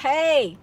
Hey.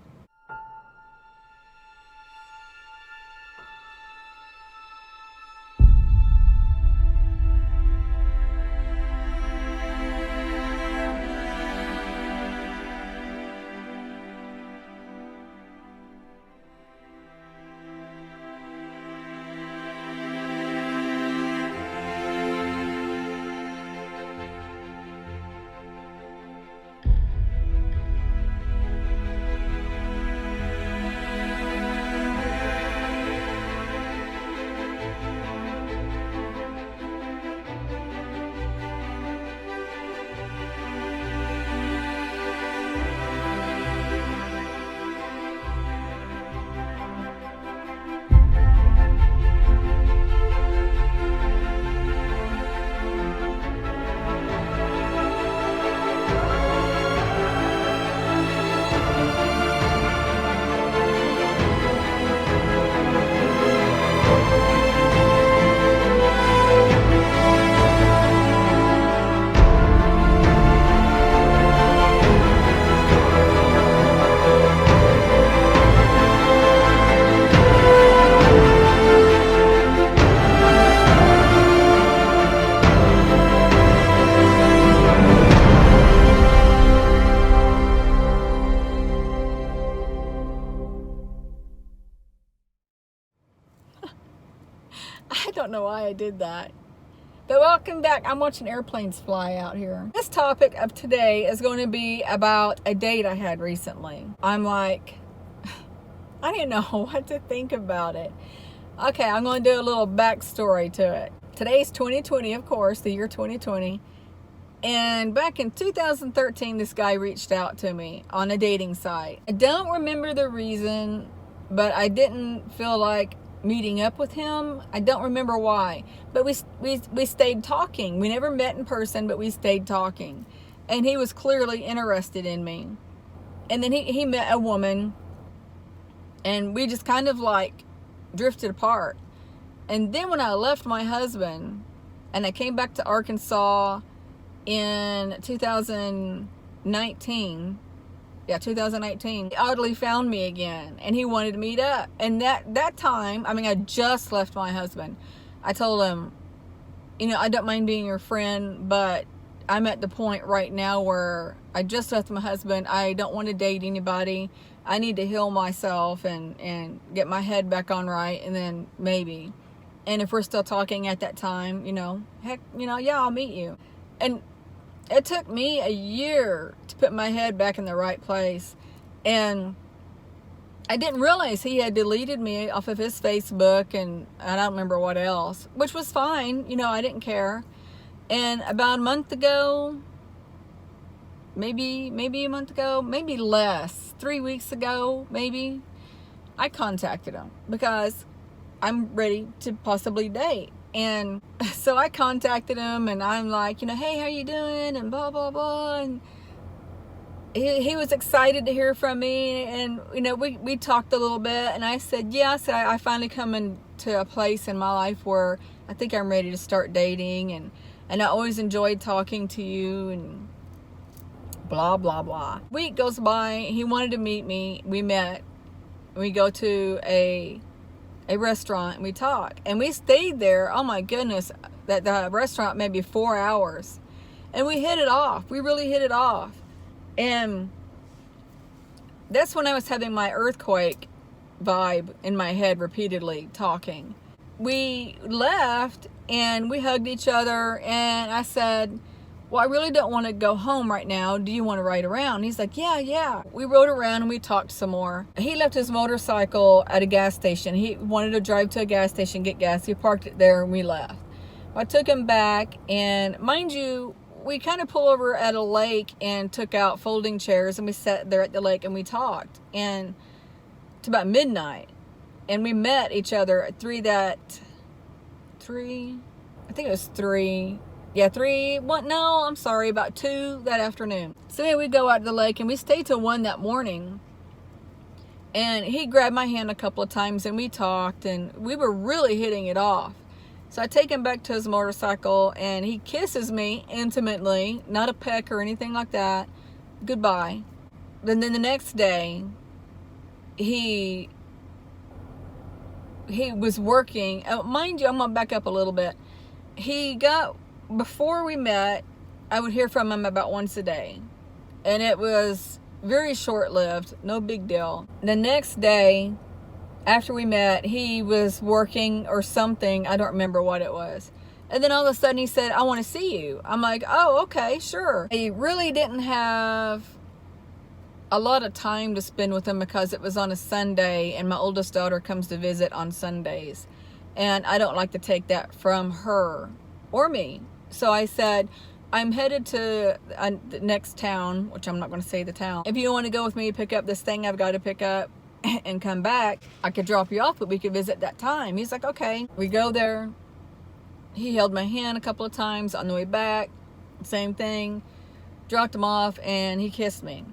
I don't know why I did that. But welcome back. I'm watching airplanes fly out here. This topic of today is going to be about a date I had recently. I'm like, I didn't know what to think about it. Okay, I'm going to do a little backstory to it. Today's 2020, of course, the year 2020. And back in 2013, this guy reached out to me on a dating site. I don't remember the reason, but I didn't feel like meeting up with him. I don't remember why, but we stayed talking. We never met in person, but we stayed talking, and he was clearly interested in me. And then he met a woman, and we just kind of like drifted apart. And then when I left my husband and I came back to Arkansas in 2019, he oddly found me again, and he wanted to meet up. And that time, I mean, I just left my husband. I told him, I don't mind being your friend, but I'm at the point right now where I just left my husband. I don't want to date anybody. I need to heal myself and get my head back on right, and then maybe. And if we're still talking at that time, heck, yeah, I'll meet you. And it took me a year to put my head back in the right place. And I didn't realize he had deleted me off of his Facebook, and I don't remember what else, which was fine. I didn't care. And about a month ago, maybe a month ago, maybe less, 3 weeks ago, maybe, I contacted him because I'm ready to possibly date. And so I contacted him, and I'm like, hey, how you doing? And blah, blah, blah. And he was excited to hear from me. And, we talked a little bit, and I said, yes, I finally come into a place in my life where I think I'm ready to start dating. And I always enjoyed talking to you, and blah, blah, blah. Week goes by. He wanted to meet me. We met. We go to a restaurant, and we talk, and we stayed there, oh my goodness, that the restaurant maybe 4 hours, and we hit it off. We really hit it off. And that's when I was having my earthquake vibe in my head repeatedly talking. We left, and we hugged each other, and I said, well, I really don't want to go home right now. Do you want to ride around? And he's like, yeah. We rode around, and we talked some more. He left his motorcycle at a gas station. He wanted to drive to a gas station, get gas. He parked it there, and we left. I took him back, and mind you, we kind of pulled over at a lake and took out folding chairs, and we sat there at the lake, and we talked. And it's about midnight, and we met each other at 3, I think it was 3. Yeah, 3, what? No, I'm sorry, about 2 that afternoon. So anyway, we go out to the lake, and we stayed till 1 that morning. And he grabbed my hand a couple of times, and we talked, and we were really hitting it off. So I take him back to his motorcycle, and he kisses me intimately, not a peck or anything like that. Goodbye. then the next day, he was working. Mind you, I'm going to back up a little bit. Before we met, I would hear from him about once a day. And it was very short-lived, no big deal. The next day, after we met, he was working or something. I don't remember what it was. And then all of a sudden he said, I want to see you. I'm like, oh, okay, sure. He really didn't have a lot of time to spend with him because it was on a Sunday and my oldest daughter comes to visit on Sundays. And I don't like to take that from her or me. So I said, I'm headed to the next town, which I'm not going to say the town. If you want to go with me, pick up this thing I've got to pick up and come back, I could drop you off, but we could visit that time. He's like, okay. We go there. He held my hand a couple of times on the way back. Same thing. Dropped him off and he kissed me.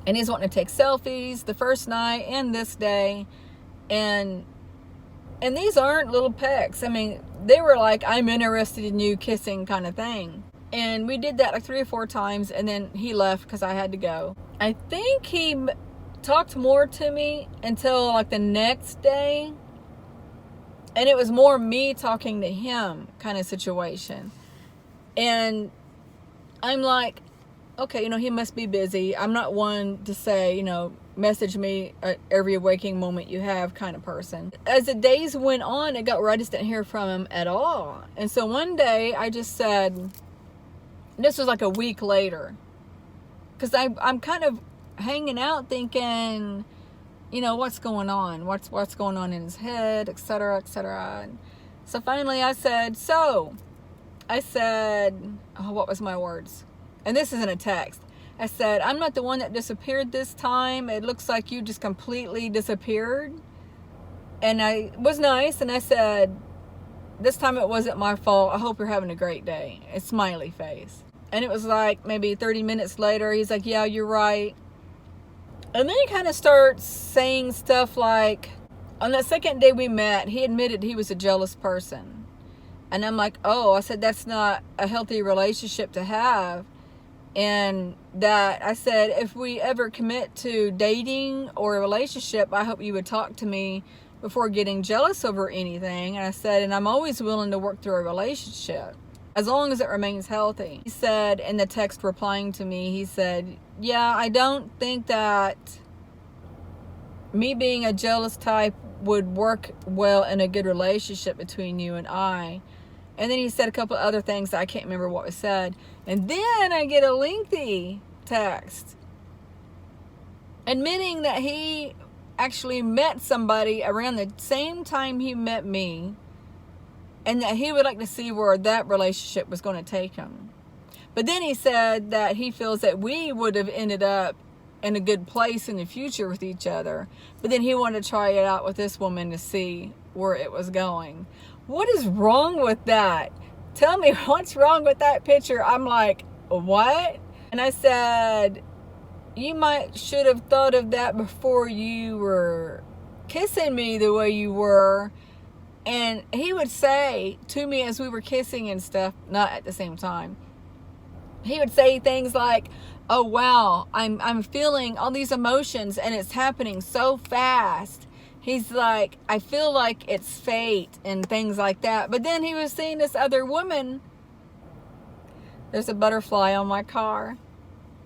And he's wanting to take selfies the first night and this day. And these aren't little pecks. I mean, they were like, I'm interested in you kissing kind of thing. And we did that like 3 or 4 times, and then he left because I had to go. I think he talked more to me until like the next day. And it was more me talking to him kind of situation. And I'm like, okay, he must be busy. I'm not one to say, message me at every waking moment you have kind of person. As the days went on, it got where I just didn't hear from him at all. And so one day I just said, this was like a week later, because I'm kind of hanging out thinking, what's going on? What's going on in his head, etc., etc. So finally I said, what was my words? And this isn't a text. I said, I'm not the one that disappeared this time. It looks like you just completely disappeared. And I was nice, and I said, this time it wasn't my fault. I hope you're having a great day. A smiley face. And it was like maybe 30 minutes later, he's like, yeah, you're right. And then he kind of starts saying stuff like, on that second day we met, he admitted he was a jealous person. And I'm like, oh, I said, that's not a healthy relationship to have. And that I said, if we ever commit to dating or a relationship, I hope you would talk to me before getting jealous over anything. And I said, and I'm always willing to work through a relationship as long as it remains healthy. He said in the text replying to me, he said, yeah, I don't think that me being a jealous type would work well in a good relationship between you and I. And then he said a couple of other things that I can't remember what was said. And then I get a lengthy text admitting that he actually met somebody around the same time he met me, and that he would like to see where that relationship was going to take him. But then he said that he feels that we would have ended up in a good place in the future with each other. But then he wanted to try it out with this woman to see where it was going. What is wrong with that? Tell me what's wrong with that picture. I'm like, what? And I said, you should have thought of that before you were kissing me the way you were. And he would say to me as we were kissing and stuff, not at the same time, he would say things like, oh wow, I'm feeling all these emotions and it's happening so fast. He's like, I feel like it's fate and things like that. But then he was seeing this other woman. There's a butterfly on my car.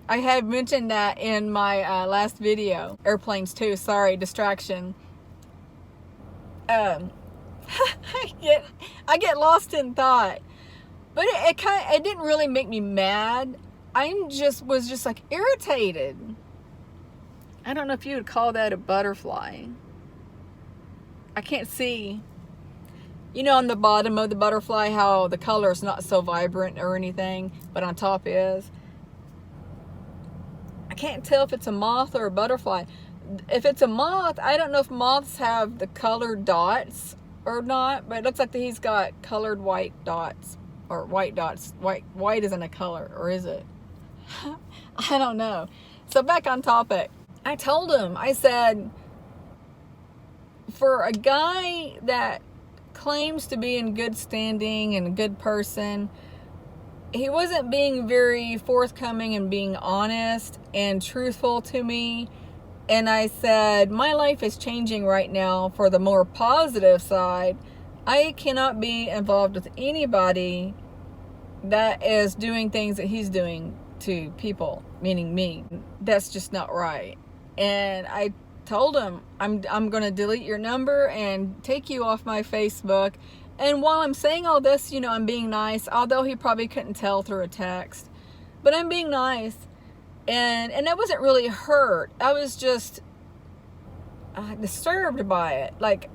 I had mentioned that in my last video. Airplanes too, sorry, distraction. I get lost in thought. But it didn't really make me mad. Was just like irritated. I don't know if you would call that a butterfly. I can't see. On the bottom of the butterfly, how the color is not so vibrant or anything, but on top is. I can't tell if it's a moth or a butterfly. If it's a moth, I don't know if moths have the colored dots or not, but it looks like that he's got colored white dots. Or white dots. White isn't a color, or is it? I don't know. So back on topic. I told him, I said, for a guy that claims to be in good standing and a good person, he wasn't being very forthcoming and being honest and truthful to me. And I said, my life is changing right now for the more positive side. I cannot be involved with anybody that is doing things that he's doing to people, meaning me. That's just not right. And I told him, I'm going to delete your number and take you off my Facebook. And while I'm saying all this, you know, I'm being nice, although he probably couldn't tell through a text. But I'm being nice. And I wasn't really hurt. I was just disturbed by it. Like,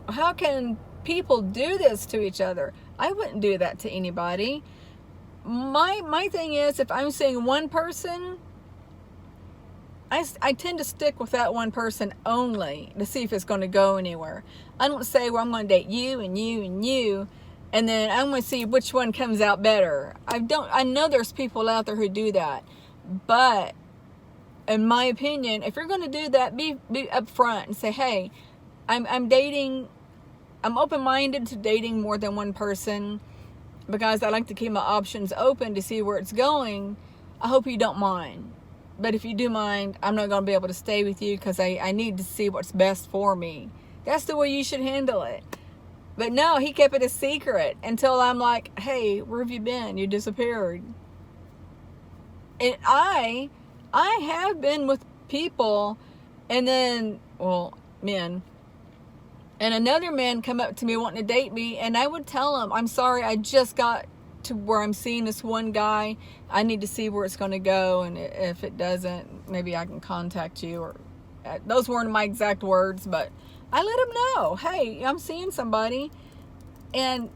how can people do this to each other? I wouldn't do that to anybody. My thing is, if I'm seeing one person, I tend to stick with that one person only to see if it's going to go anywhere. I don't say, well, I'm going to date you and you and you, and then I'm going to see which one comes out better. I know there's people out there who do that, but in my opinion, if you're going to do that, be upfront and say, hey, I'm open-minded to dating more than one person because I like to keep my options open to see where it's going. I hope you don't mind. But if you do mind, I'm not going to be able to stay with you because I need to see what's best for me. That's the way you should handle it. But no, he kept it a secret until I'm like, hey, where have you been? You disappeared. And I have been with people, and then, well, men, and another man come up to me wanting to date me, and I would tell him, I'm sorry, I just got to where I'm seeing this one guy. I need to see where it's going to go, and if it doesn't, maybe I can contact you. Or those weren't my exact words, but I let him know, hey, I'm seeing somebody. And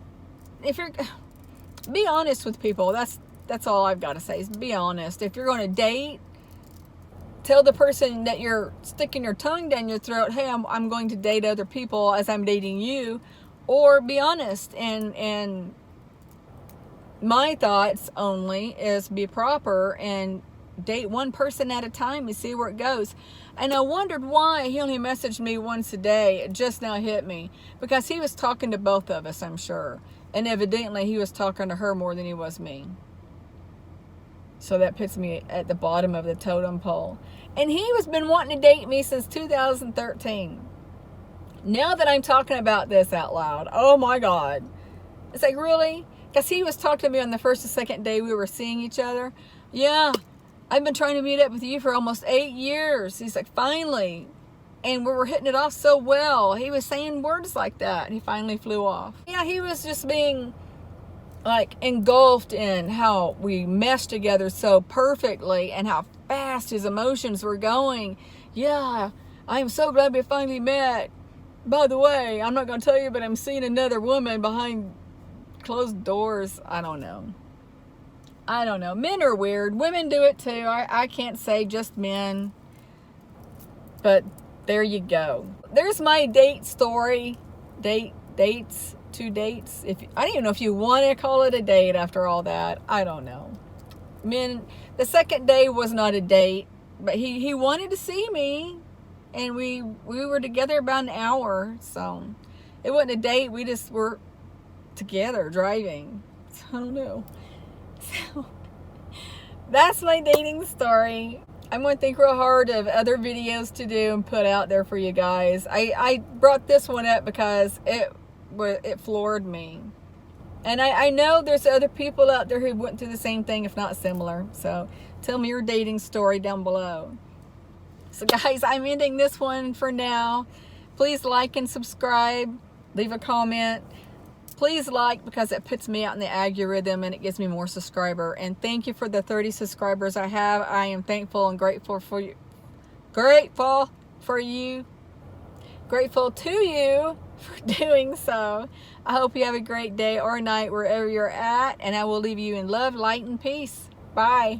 if you're, be honest with people. That's all I've got to say, is be honest. If you're going to date, tell the person that you're sticking your tongue down your throat, hey, I'm going to date other people as I'm dating you. Or be honest. And my thoughts only is be proper and date one person at a time and see where it goes. And I wondered why he only messaged me once a day. It just now hit me. Because he was talking to both of us, I'm sure. And evidently he was talking to her more than he was me. So that puts me at the bottom of the totem pole. And he has been wanting to date me since 2013. Now that I'm talking about this out loud, oh my God. It's like, really? Because he was talking to me on the first and second day we were seeing each other. Yeah, I've been trying to meet up with you for almost 8 years. He's like, finally. And we were hitting it off so well. He was saying words like that. He finally flew off. Yeah, he was just being like engulfed in how we meshed together so perfectly and how fast his emotions were going. Yeah, I am so glad we finally met. By the way, I'm not going to tell you, but I'm seeing another woman behind closed doors. I don't know. Men are weird. Women do it too. I can't say just men. But there you go. There's my date story. Dates. 2 dates. I don't even know if you want to call it a date after all that. I don't know. Men, the second day was not a date, but he wanted to see me, and we were together about an hour, so it wasn't a date. We just were together driving. So I don't know. So that's my dating story. I'm going to think real hard of other videos to do and put out there for you guys. I brought this one up because it floored me. And I know there's other people out there who went through the same thing, if not similar. So tell me your dating story down below. So guys, I'm ending this one for now. Please like and subscribe. Leave a comment. Please like, because it puts me out in the algorithm and it gives me more subscriber. And thank you for the 30 subscribers I have. I am thankful and grateful for you. Grateful to you for doing so. I hope you have a great day or night wherever you're at, and I will leave you in love, light, and peace. Bye.